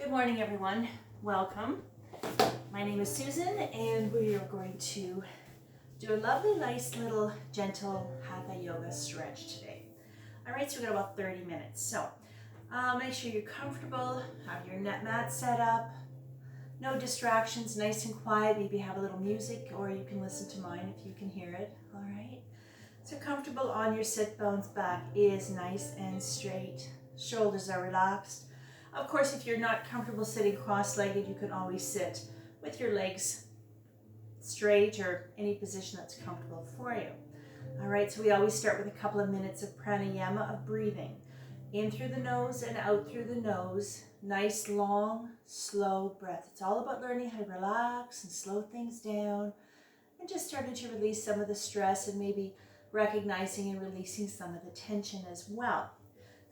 Good morning, everyone. Welcome. My name is Susan, and we are going to do a lovely, nice little gentle hatha yoga stretch today. All right, so we've got about 30 minutes. So make sure you're comfortable, have your net mat set up, no distractions, nice and quiet. Maybe have a little music, or you can listen to mine if you can hear it. All right. So comfortable on your sit bones, back is nice and straight, shoulders are relaxed. Of course, if you're not comfortable sitting cross-legged, you can always sit with your legs straight or any position that's comfortable for you. All right, so we always start with a couple of minutes of pranayama, of breathing. In through the nose and out through the nose. Nice, long, slow breath. It's all about learning how to relax and slow things down and just starting to release some of the stress and maybe recognizing and releasing some of the tension as well.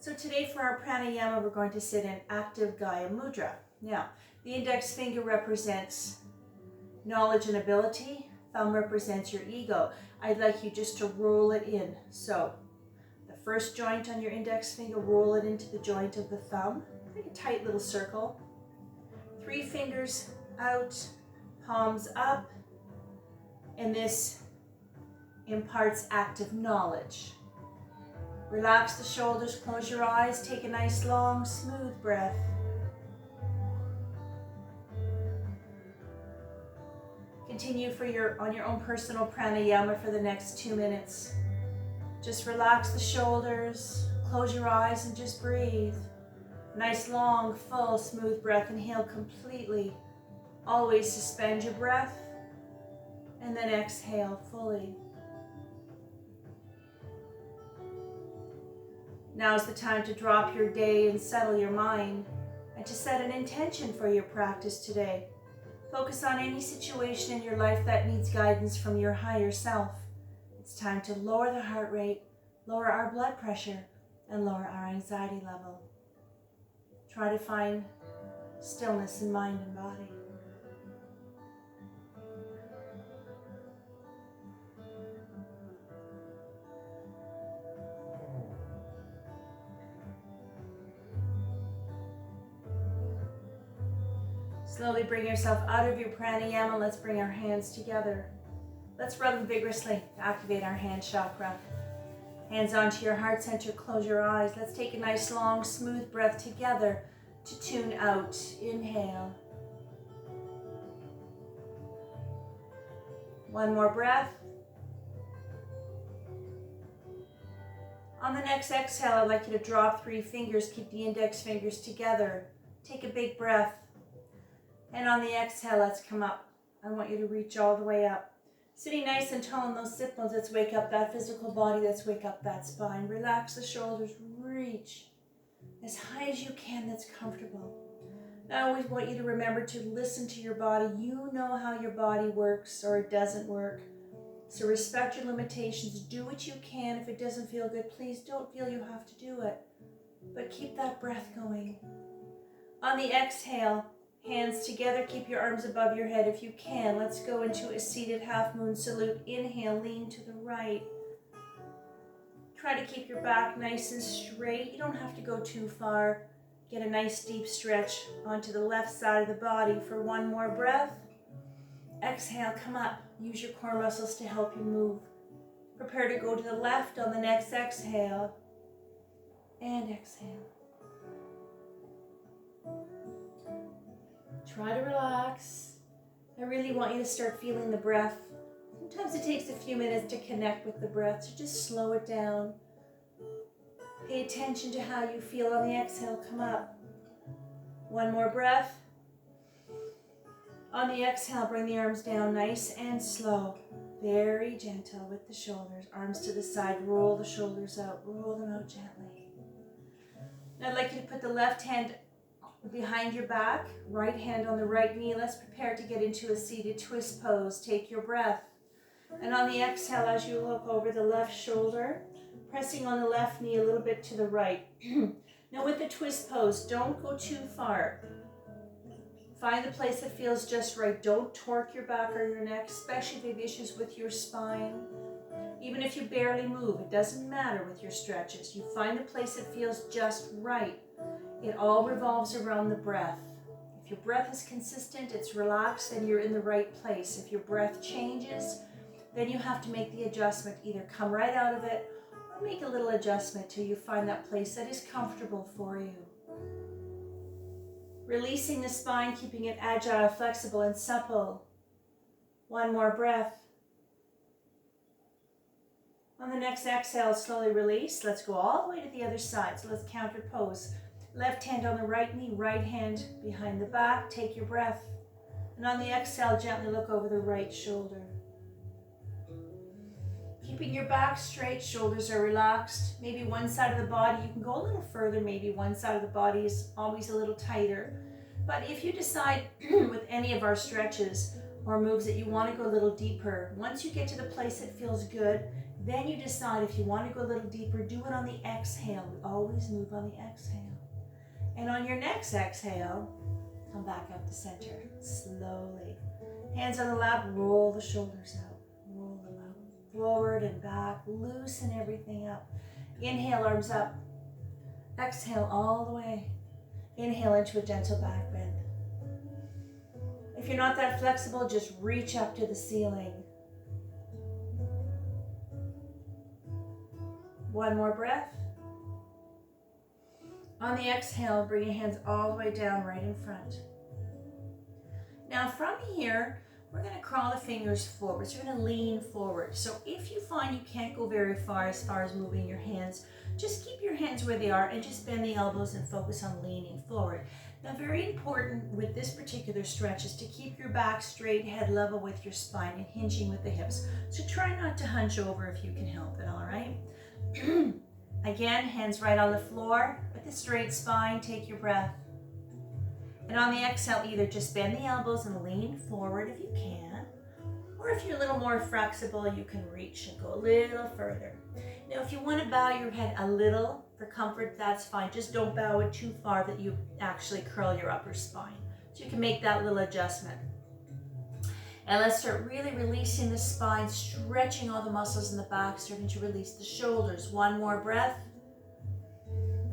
So today for our pranayama, we're going to sit in active Gaya Mudra. Now, the index finger represents knowledge and ability. Thumb represents your ego. I'd like you just to roll it in. So the first joint on your index finger, roll it into the joint of the thumb. Make a tight little circle. 3 fingers out, palms up. And this imparts active knowledge. Relax the shoulders, close your eyes, take a nice long smooth breath. Continue on your own personal pranayama for the next 2 minutes. Just relax the shoulders, close your eyes and just breathe. Nice long, full, smooth breath. Inhale completely. Always suspend your breath and then exhale fully. Now's the time to drop your day and settle your mind and to set an intention for your practice today. Focus on any situation in your life that needs guidance from your higher self. It's time to lower the heart rate, lower our blood pressure, and lower our anxiety level. Try to find stillness in mind and body. Slowly bring yourself out of your pranayama. Let's bring our hands together. Let's rub them vigorously to activate our hand chakra. Hands onto your heart center, close your eyes. Let's take a nice long smooth breath together to tune out. Inhale. One more breath. On the next exhale, I'd like you to drop 3 fingers, keep the index fingers together. Take a big breath. And on the exhale, let's come up. I want you to reach all the way up. Sitting nice and tall in those sit bones, let's wake up that physical body, let's wake up that spine. Relax the shoulders, reach as high as you can that's comfortable. I always want you to remember to listen to your body. You know how your body works or it doesn't work. So respect your limitations. Do what you can. If it doesn't feel good, please don't feel you have to do it. But keep that breath going. On the exhale, hands together, keep your arms above your head if you can. Let's go into a seated half moon salute. Inhale, lean to the right. Try to keep your back nice and straight. You don't have to go too far. Get a nice deep stretch onto the left side of the body for one more breath. Exhale, come up. Use your core muscles to help you move. Prepare to go to the left on the next exhale. And exhale. Try to relax. I really want you to start feeling the breath. Sometimes it takes a few minutes to connect with the breath, so just slow it down. Pay attention to how you feel on the exhale. Come up. One more breath. On the exhale, bring the arms down nice and slow. Very gentle with the shoulders. Arms to the side. Roll the shoulders out. Roll them out gently. Now I'd like you to put the left hand behind your back, right hand on the right knee. Let's prepare to get into a seated twist pose. Take your breath. And on the exhale, as you look over the left shoulder, pressing on the left knee a little bit to the right. Now with the twist pose, don't go too far. Find the place that feels just right. Don't torque your back or your neck, especially if you have issues with your spine. Even if you barely move, it doesn't matter with your stretches. You find a place that feels just right. It all revolves around the breath. If your breath is consistent, it's relaxed, then you're in the right place. If your breath changes, then you have to make the adjustment. Either come right out of it or make a little adjustment till you find that place that is comfortable for you. Releasing the spine, keeping it agile, flexible, and supple. One more breath. On the next exhale, slowly release. Let's go all the way to the other side. So let's counter pose. Left hand on the right knee, right hand behind the back. Take your breath. And on the exhale, gently look over the right shoulder. Keeping your back straight, shoulders are relaxed. Maybe one side of the body, you can go a little further. Maybe one side of the body is always a little tighter. But if you decide with any of our stretches or moves that you want to go a little deeper, once you get to the place that feels good, then you decide if you want to go a little deeper, do it on the exhale. We always move on the exhale. And on your next exhale, come back up to center, slowly. Hands on the lap, roll the shoulders out, roll them out. Forward and back, loosen everything up. Inhale, arms up. Exhale all the way. Inhale into a gentle back bend. If you're not that flexible, just reach up to the ceiling. One more breath. On the exhale, bring your hands all the way down right in front. Now from here, we're going to crawl the fingers forward. So you're going to lean forward. So if you find you can't go very far as moving your hands, just keep your hands where they are and just bend the elbows and focus on leaning forward. Now, very important with this particular stretch is to keep your back straight, head level with your spine and hinging with the hips. So try not to hunch over if you can help it, all right? Again, hands right on the floor with a straight spine. Take your breath. And on the exhale, either just bend the elbows and lean forward if you can, or if you're a little more flexible, you can reach and go a little further. Now, if you want to bow your head a little for comfort, that's fine. Just don't bow it too far that you actually curl your upper spine. So you can make that little adjustment. And let's start really releasing the spine, stretching all the muscles in the back, starting to release the shoulders. One more breath.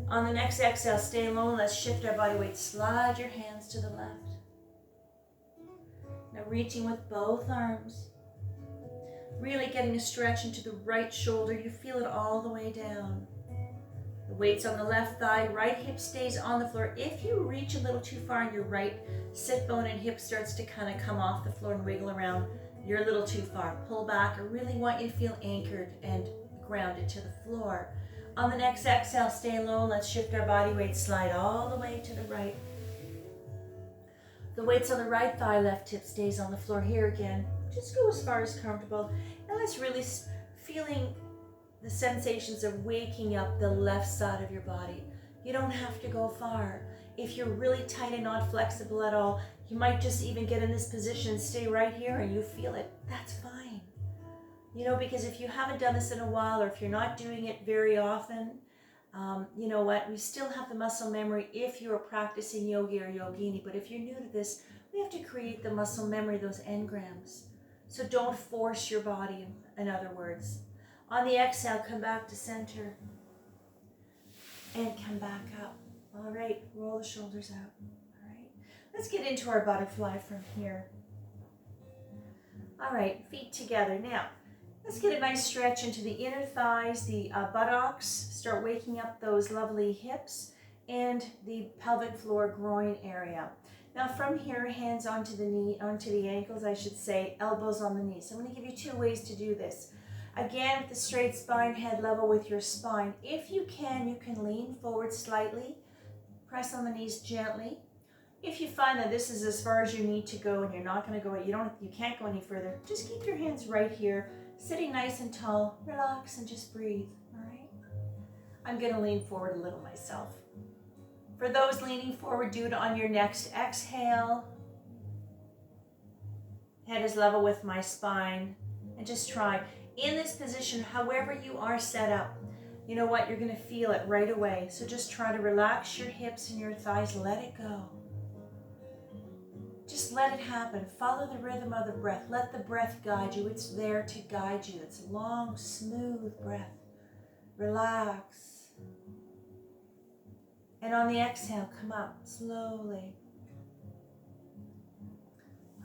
On the next exhale, stay low. Let's shift our body weight. Slide your hands to the left. Now reaching with both arms. Really getting a stretch into the right shoulder. You feel it all the way down. The weight's on the left thigh. Right hip stays on the floor. If you reach a little too far and your right sit bone and hip starts to kind of come off the floor and wiggle around, you're a little too far. Pull back. I really want you to feel anchored and grounded to the floor. On the next exhale, stay low. Let's shift our body weight. Slide all the way to the right. The weight's on the right thigh. Left hip stays on the floor. Here again, just go as far as comfortable. And let's really feeling the sensations of waking up the left side of your body. You don't have to go far. If you're really tight and not flexible at all, you might just even get in this position and stay right here and you feel it. That's fine. You know, because if you haven't done this in a while, or if you're not doing it very often, you know what, we still have the muscle memory if you're practicing yogi or yogini. But if you're new to this, we have to create the muscle memory, those engrams. So don't force your body, in other words. On the exhale, come back to center and come back up. All right, roll the shoulders out. All right, let's get into our butterfly from here. All right, feet together. Now, let's get a nice stretch into the inner thighs, the buttocks. Start waking up those lovely hips and the pelvic floor groin area. Now from here, hands onto the ankles, I should say, elbows on the knees. So I'm going to give you 2 ways to do this. Again, with the straight spine, head level with your spine. If you can lean forward slightly, press on the knees gently. If you find that this is as far as you need to go and you're not going to go, you can't go any further, just keep your hands right here, sitting nice and tall. Relax and just breathe, all right? I'm going to lean forward a little myself. For those leaning forward, do it on your next exhale. Head is level with my spine. And just try. In this position, however you are set up, you know what? You're going to feel it right away. So just try to relax your hips and your thighs. Let it go. Just let it happen. Follow the rhythm of the breath. Let the breath guide you. It's there to guide you. It's a long, smooth breath. Relax. And on the exhale, come up slowly.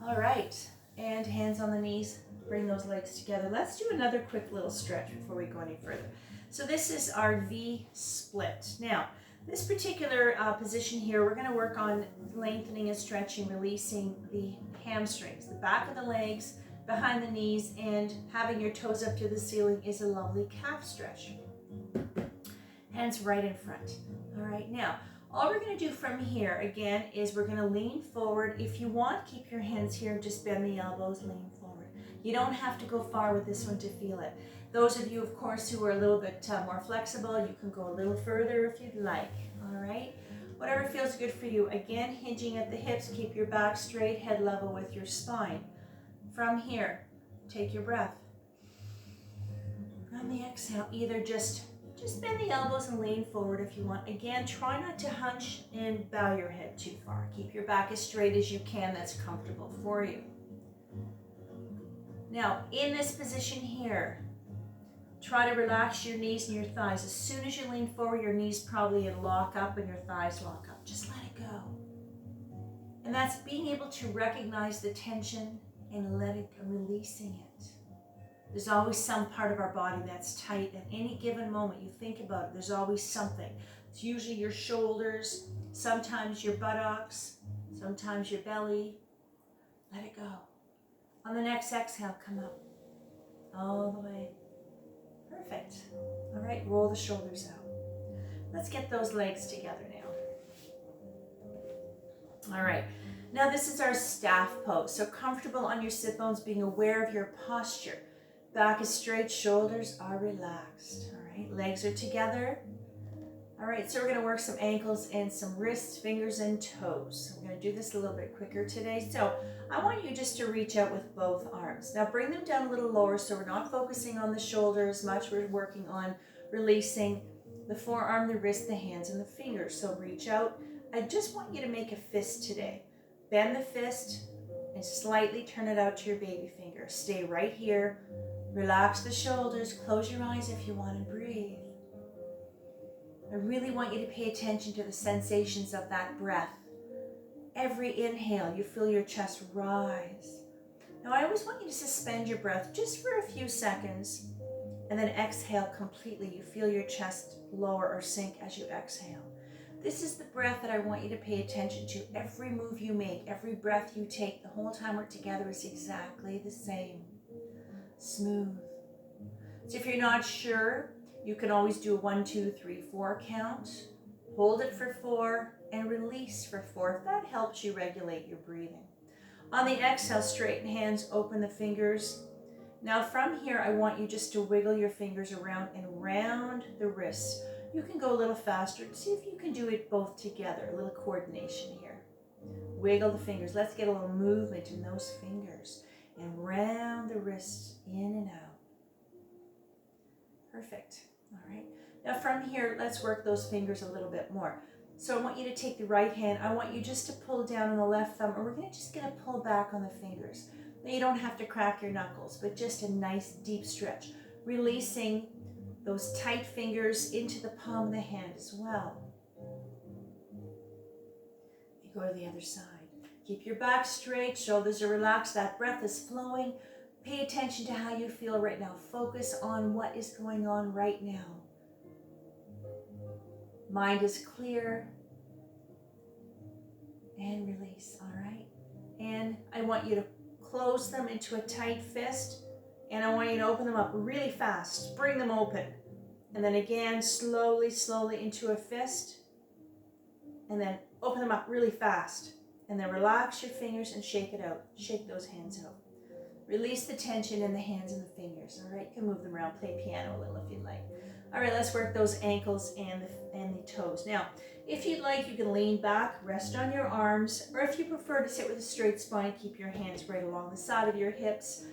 All right, and hands on the knees, bring those legs together. Let's do another quick little stretch before we go any further. So this is our V split. Now, this particular position here, we're gonna work on lengthening and stretching, releasing the hamstrings, the back of the legs, behind the knees, and having your toes up to the ceiling is a lovely calf stretch. Hands right in front. All right, now, all we're going to do from here, again, is we're going to lean forward. If you want, keep your hands here, just bend the elbows, lean forward. You don't have to go far with this one to feel it. Those of you, of course, who are a little bit more flexible, you can go a little further if you'd like, all right? Whatever feels good for you. Again, hinging at the hips, keep your back straight, head level with your spine. From here, take your breath. On the exhale, either just bend the elbows and lean forward if you want. Again, try not to hunch and bow your head too far. Keep your back as straight as you can. That's comfortable for you. Now, in this position here, try to relax your knees and your thighs. As soon as you lean forward, your knees probably lock up and your thighs lock up. Just let it go. And that's being able to recognize the tension and releasing it. There's always some part of our body that's tight. At any given moment, you think about it, there's always something. It's usually your shoulders, sometimes your buttocks, sometimes your belly. Let it go. On the next exhale, come up. All the way. Perfect. All right, roll the shoulders out. Let's get those legs together now. All right. Now this is our staff pose. So comfortable on your sit bones, being aware of your posture. Back is straight, shoulders are relaxed. All right, legs are together. All right, so we're gonna work some ankles and some wrists, fingers, and toes. We're gonna do this a little bit quicker today. So I want you just to reach out with both arms. Now bring them down a little lower so we're not focusing on the shoulder as much. We're working on releasing the forearm, the wrist, the hands, and the fingers. So reach out. I just want you to make a fist today. Bend the fist and slightly turn it out to your baby finger. Stay right here. Relax the shoulders, close your eyes if you want to breathe. I really want you to pay attention to the sensations of that breath. Every inhale, you feel your chest rise. Now I always want you to suspend your breath just for a few seconds and then exhale completely. You feel your chest lower or sink as you exhale. This is the breath that I want you to pay attention to. Every move you make, every breath you take, the whole time we're together is exactly the same. Smooth. So if you're not sure, you can always do a 1, 2, 3, 4 count. Hold it for 4 and release for 4 if that helps you regulate your breathing. On the exhale, straighten hands, open the fingers. Now from here, I want you just to wiggle your fingers around and round the wrists. You can go a little faster. See if you can do it both together, a little coordination here. Wiggle the fingers. Let's get a little movement in those fingers. And round the wrists in and out. Perfect. All right. Now from here, let's work those fingers a little bit more. So I want you to take the right hand. I want you just to pull down on the left thumb, and we're just going to pull back on the fingers. Now you don't have to crack your knuckles, but just a nice deep stretch. Releasing those tight fingers into the palm of the hand as well. You go to the other side. Keep your back straight, shoulders are relaxed, that breath is flowing. Pay attention to how you feel right now. Focus on what is going on right now. Mind is clear. And release, all right? And I want you to close them into a tight fist, and I want you to open them up really fast. Bring them open. And then again, slowly, slowly into a fist. And then open them up really fast. And then relax your fingers and shake it out. Shake those hands out. Release the tension in the hands and the fingers. All right, you can move them around, play piano a little if you'd like. All right, let's work those ankles and the toes. Now, if you'd like, you can lean back, rest on your arms, or if you prefer to sit with a straight spine, keep your hands right along the side of your hips.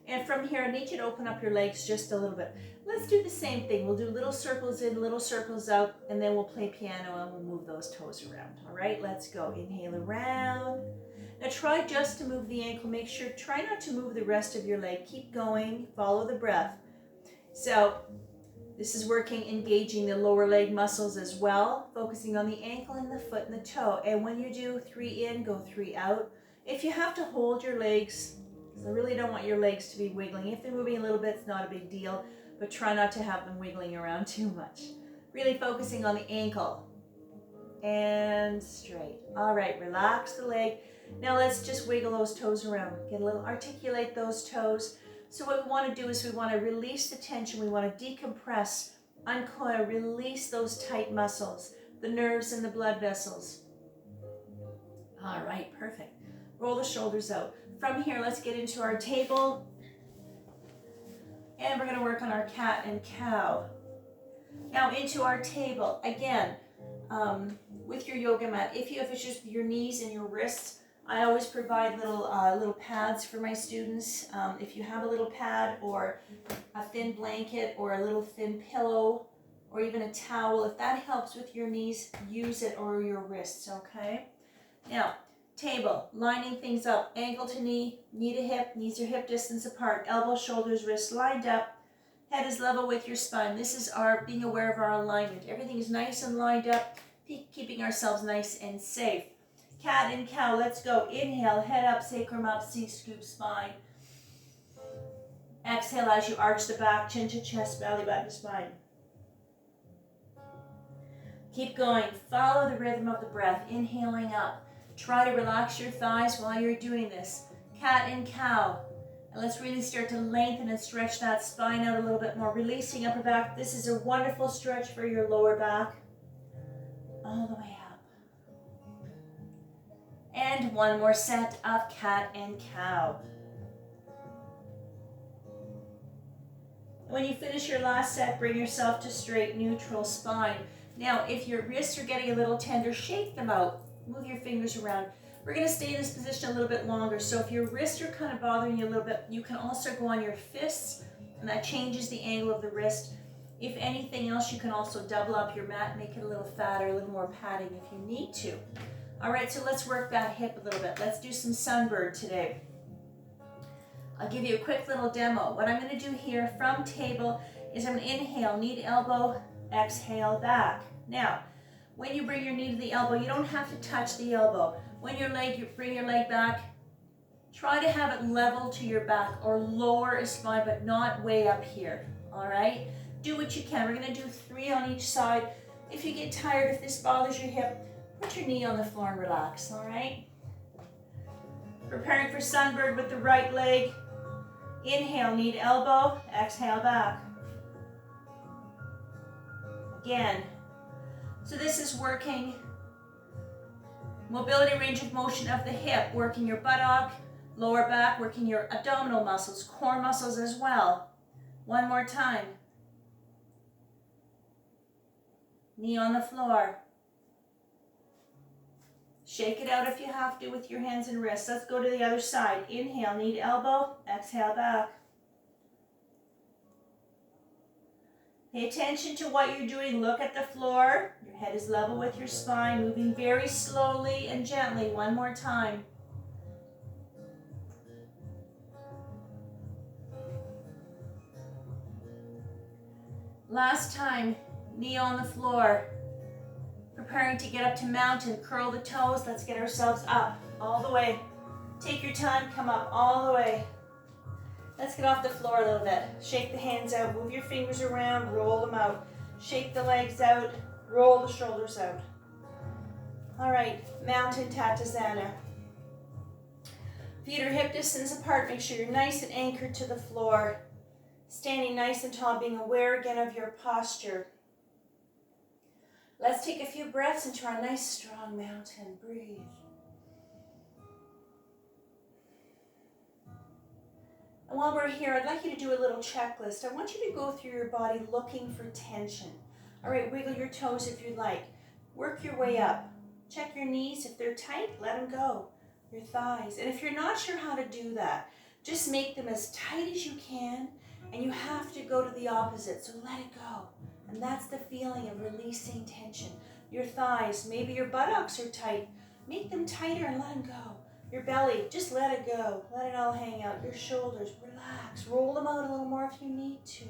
And from here, I need you to open up your legs just a little bit. Let's do the same thing. We'll do little circles in, little circles out, and then we'll play piano and we'll move those toes around. All right, let's go. Inhale around. Now try just to move the ankle. Make sure, try not to move the rest of your leg. Keep going, follow the breath. So this is working, engaging the lower leg muscles as well, focusing on the ankle and the foot and the toe. And when you do 3 in, go 3 out. If you have to hold your legs, I really don't want your legs to be wiggling. If they're moving a little bit, it's not a big deal, but try not to have them wiggling around too much. Really focusing on the ankle. And straight. All right, relax the leg. Now let's just wiggle those toes around. Get a little, articulate those toes. So what we want to do is we want to release the tension. We want to decompress, uncoil, release those tight muscles, the nerves and the blood vessels. All right, perfect. Roll the shoulders out. From here, let's get into our table. And we're going to work on our cat and cow. Now into our table. Again, with your yoga mat, if it's just your knees and your wrists, I always provide little pads for my students. If you have a little pad or a thin blanket or a little thin pillow or even a towel, if that helps with your knees, use it, or your wrists, okay? Now, table, lining things up, ankle to knee, knee to hip, knees are hip distance apart, elbows, shoulders, wrists lined up, head is level with your spine. This is our being aware of our alignment. Everything is nice and lined up, keeping ourselves nice and safe. Cat and cow, let's go. Inhale, head up, sacrum up, C-scoop spine. Exhale as you arch the back, chin to chest, belly button spine. Keep going. Follow the rhythm of the breath, inhaling up. Try to relax your thighs while you're doing this. Cat and cow. And let's really start to lengthen and stretch that spine out a little bit more, releasing upper back. This is a wonderful stretch for your lower back. All the way up. And one more set of cat and cow. When you finish your last set, bring yourself to straight, neutral spine. Now, if your wrists are getting a little tender, shake them out. Move your fingers around. We're going to stay in this position a little bit longer. So if your wrists are kind of bothering you a little bit, you can also go on your fists, and that changes the angle of the wrist. If anything else, you can also double up your mat, make it a little fatter, a little more padding if you need to. All right, so let's work that hip a little bit. Let's do some sunbird today. I'll give you a quick little demo. What I'm going to do here from table is I'm going to inhale, knee to elbow, exhale back. Now, when you bring your knee to the elbow, you don't have to touch the elbow. When you bring your leg back, try to have it level to your back or lower a spine, but not way up here, all right? Do what you can. We're going to do 3 on each side. If you get tired, if this bothers your hip, put your knee on the floor and relax, all right? Preparing for sunbird with the right leg. Inhale, knee to elbow, exhale back. Again. So this is working mobility, range of motion of the hip, working your buttock, lower back, working your abdominal muscles, core muscles as well. One more time. Knee on the floor. Shake it out if you have to with your hands and wrists. Let's go to the other side. Inhale, knee to elbow, exhale back. Pay attention to what you're doing. Look at the floor. Your head is level with your spine, moving very slowly and gently. One more time. Last time, knee on the floor. Preparing to get up to mountain. Curl the toes. Let's get ourselves up all the way. Take your time. Come up all the way. Let's get off the floor a little bit. Shake the hands out. Move your fingers around. Roll them out. Shake the legs out. Roll the shoulders out. All right. Mountain Tattasana. Feet are hip distance apart. Make sure you're nice and anchored to the floor. Standing nice and tall. Being aware again of your posture. Let's take a few breaths into our nice strong mountain. Breathe. And while we're here, I'd like you to do a little checklist. I want you to go through your body looking for tension. All right, wiggle your toes if you'd like. Work your way up. Check your knees. If they're tight, let them go. Your thighs. And if you're not sure how to do that, just make them as tight as you can, and you have to go to the opposite, so let it go. And that's the feeling of releasing tension. Your thighs, maybe your buttocks are tight. Make them tighter and let them go. Your belly, just let it go. Let it all hang out. Your shoulders, relax. Roll them out a little more if you need to.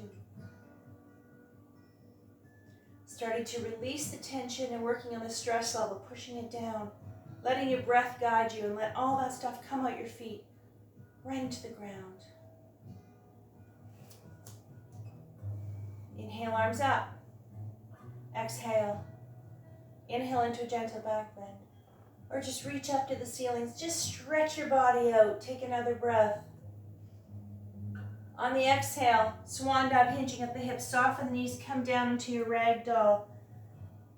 Starting to release the tension and working on the stress level, pushing it down. letting your breath guide you and let all that stuff come out your feet, right into the ground. Inhale, arms up. Exhale. Inhale into a gentle back bend. Or just reach up to the ceilings. Just stretch your body out. Take another breath. On the exhale, swan dive, hinging at the hips. Soften the knees, come down into your ragdoll.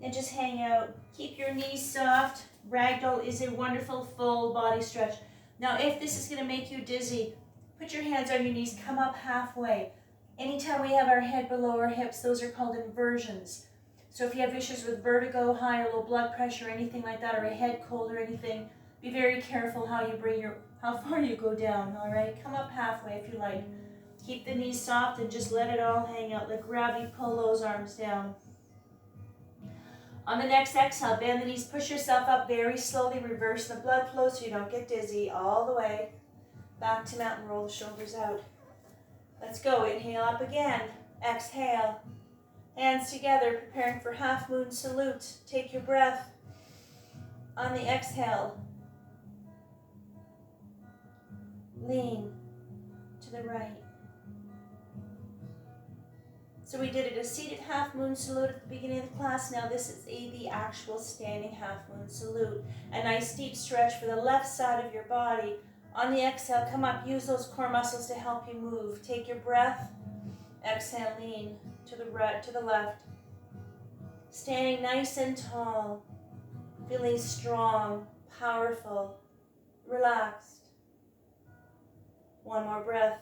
And just hang out. Keep your knees soft. Ragdoll is a wonderful full body stretch. Now, if this is going to make you dizzy, put your hands on your knees, come up halfway. Anytime we have our head below our hips, those are called inversions. So if you have issues with vertigo, high or low blood pressure, anything like that, or a head cold or anything, be very careful how far you go down, all right? Come up halfway if you like. Keep the knees soft and just let it all hang out. Let gravity pull those arms down. On the next exhale, bend the knees, push yourself up very slowly, reverse the blood flow so you don't get dizzy, all the way. Back to mountain, roll the shoulders out. Let's go, inhale up again, exhale. Hands together, preparing for half moon salute. Take your breath. On the exhale, lean to the right. So we did it a seated half moon salute at the beginning of the class. Now this is the actual standing half moon salute. A nice deep stretch for the left side of your body. On the exhale, come up, use those core muscles to help you move. Take your breath. Exhale, lean to the right, to the left. Standing nice and tall, feeling strong, powerful, relaxed. One more breath.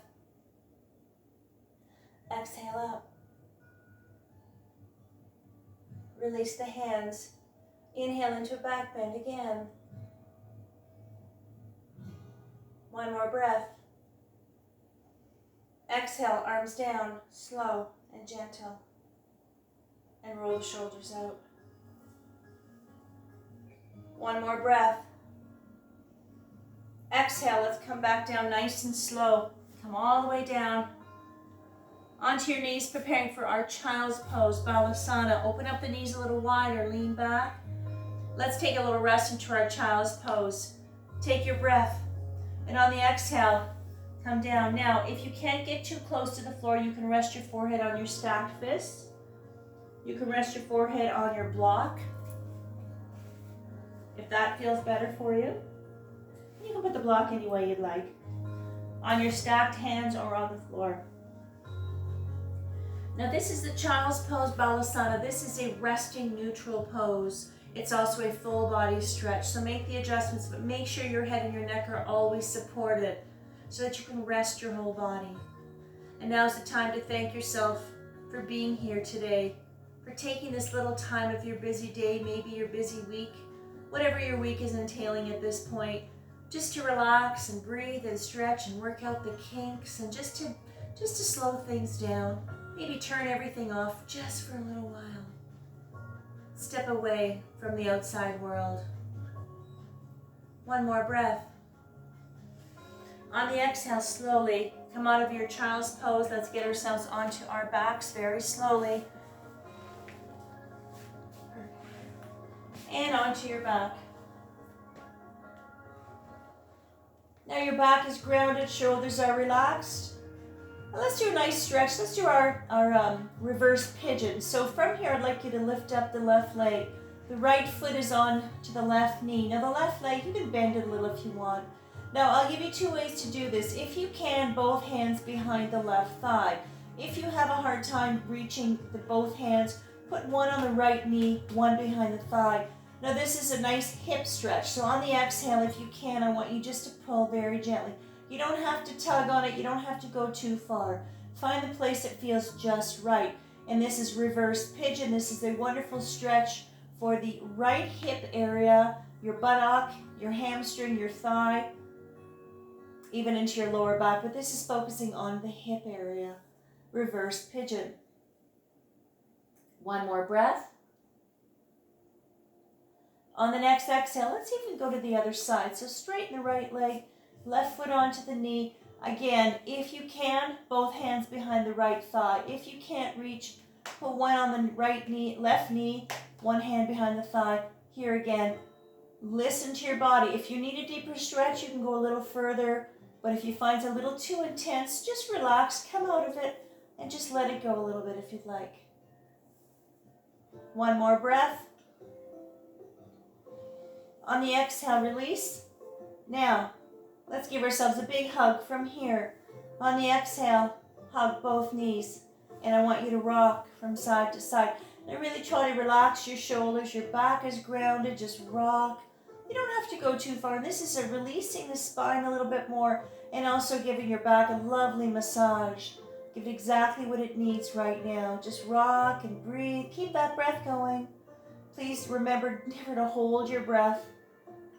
Exhale up. Release the hands. Inhale into a back bend again. One more breath. Exhale, arms down, slow and gentle. And roll the shoulders out. One more breath. Exhale, let's come back down nice and slow. Come all the way down. Onto your knees, preparing for our child's pose, Balasana. Open up the knees a little wider, lean back. Let's take a little rest into our child's pose. Take your breath. And on the exhale, come down. Now, if you can't get too close to the floor, you can rest your forehead on your stacked fists. You can rest your forehead on your block, if that feels better for you. You can put the block any way you'd like, on your stacked hands or on the floor. Now this is the child's pose, Balasana. This is a resting neutral pose. It's also a full body stretch, so make the adjustments, but make sure your head and your neck are always supported so that you can rest your whole body. And now's the time to thank yourself for being here today, for taking this little time of your busy day, maybe your busy week, whatever your week is entailing at this point, just to relax and breathe and stretch and work out the kinks and just to slow things down. Maybe turn everything off just for a little while. Step away from the outside world. One more breath. On the exhale, slowly come out of your child's pose. Let's get ourselves onto our backs very slowly. And onto your back. Now your back is grounded, shoulders are relaxed. Now let's do a nice stretch. Let's do our reverse pigeon. So from here, I'd like you to lift up the left leg. The right foot is on to the left knee. Now the left leg, you can bend it a little if you want. Now I'll give you two ways to do this. If you can, both hands behind the left thigh. If you have a hard time reaching both hands, put one on the right knee, one behind the thigh. Now this is a nice hip stretch. So on the exhale, if you can, I want you just to pull very gently. You don't have to tug on it. You don't have to go too far. Find the place that feels just right. And this is reverse pigeon. This is a wonderful stretch for the right hip area, your buttock, your hamstring, your thigh, even into your lower back. But this is focusing on the hip area. Reverse pigeon. One more breath. On the next exhale, let's see if we can go to the other side. So straighten the right leg, left foot onto the knee. Again, if you can, both hands behind the right thigh. If you can't reach, put one on the right knee, left knee, one hand behind the thigh. Here again, Listen to your body. If you need a deeper stretch, you can go a little further. But if you find it a little too intense, just relax, come out of it, and just let it go a little bit if you'd like. One more breath. On the exhale, release. Now, let's give ourselves a big hug from here. On the exhale, hug both knees. And I want you to rock from side to side. And really try to relax your shoulders. Your back is grounded. Just rock. You don't have to go too far. This is a releasing the spine a little bit more and also giving your back a lovely massage. Give it exactly what it needs right now. Just rock and breathe. Keep that breath going. Please remember never to hold your breath.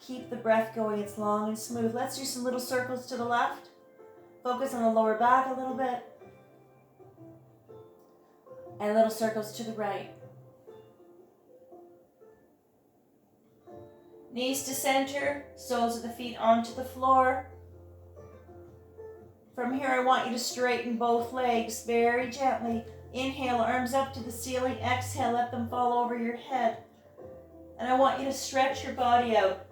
Keep the breath going. It's long and smooth. Let's do some little circles to the left. Focus on the lower back a little bit. And little circles to the right. Knees to center, soles of the feet onto the floor. From here, I want you to straighten both legs very gently. Inhale, arms up to the ceiling. Exhale, let them fall over your head. And I want you to stretch your body out.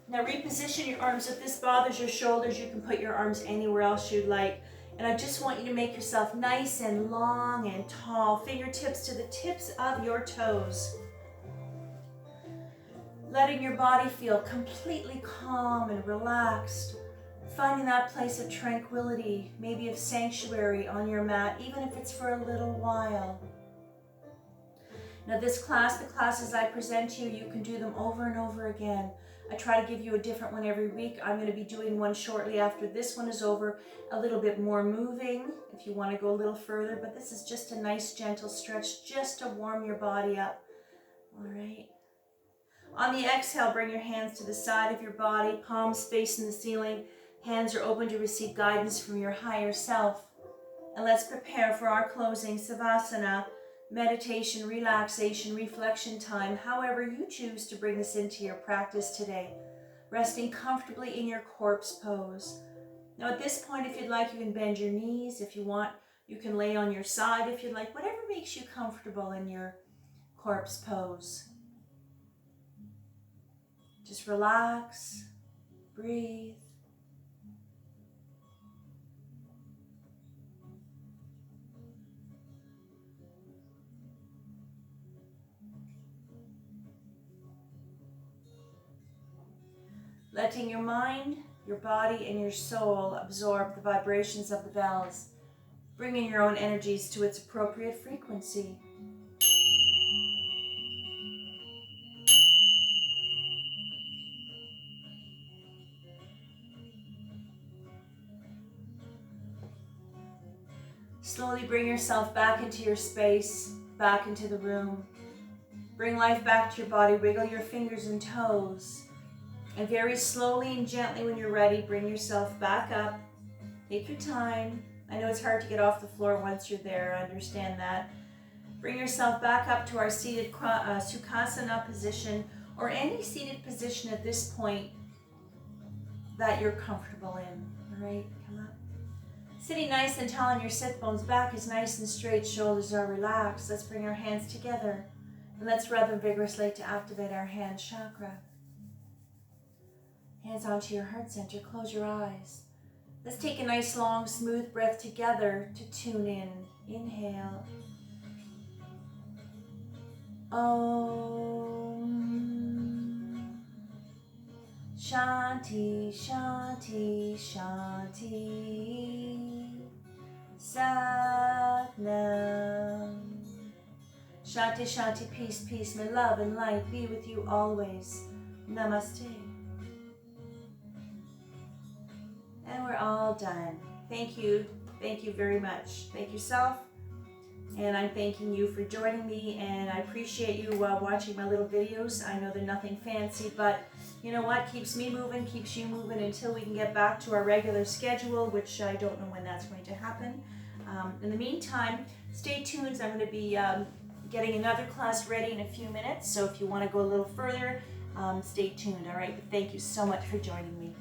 Now reposition your arms. If this bothers your shoulders, you can put your arms anywhere else you'd like. And I just want you to make yourself nice and long and tall. Fingertips to the tips of your toes. Letting your body feel completely calm and relaxed. Finding that place of tranquility, maybe of sanctuary on your mat, even if it's for a little while. Now this class, the classes I present to you, you can do them over and over again. I try to give you a different one every week. I'm going to be doing one shortly after this one is over, a little bit more moving if you want to go a little further, but this is just a nice gentle stretch just to warm your body up. All right. On the exhale, bring your hands to the side of your body, palms facing the ceiling. Hands are open to receive guidance from your higher self. And let's prepare for our closing Savasana, meditation, relaxation, reflection time, however you choose to bring this into your practice today. Resting comfortably in your corpse pose. Now at this point, if you'd like, you can bend your knees. If you want, you can lay on your side if you'd like. Whatever makes you comfortable in your corpse pose. Just relax, breathe. Letting your mind, your body, and your soul absorb the vibrations of the bells, bringing your own energies to its appropriate frequency. Slowly bring yourself back into your space, back into the room. Bring life back to your body. Wiggle your fingers and toes. And very slowly and gently when you're ready, bring yourself back up. Take your time. I know it's hard to get off the floor once you're there. I understand that. Bring yourself back up to our seated Sukhasana position or any seated position at this point that you're comfortable in. All right, come up. Sitting nice and tall on your sit bones, back is nice and straight, shoulders are relaxed. Let's bring our hands together and let's rub them vigorously to activate our hand chakra. Hands onto your heart center, close your eyes. Let's take a nice long smooth breath together to tune in. Inhale. Om. Shanti, Shanti, Shanti. Sat Nam. Shanti, Shanti, peace, peace. May love and light be with you always. Namaste. And we're all done. Thank you. Thank you very much. Thank yourself. And I'm thanking you for joining me, and I appreciate you watching my little videos. I know they're nothing fancy, but you know what? Keeps me moving, keeps you moving until we can get back to our regular schedule, which I don't know when that's going to happen. In the meantime, stay tuned. I'm going to be getting another class ready in a few minutes, so if you want to go a little further, stay tuned, all right? But thank you so much for joining me.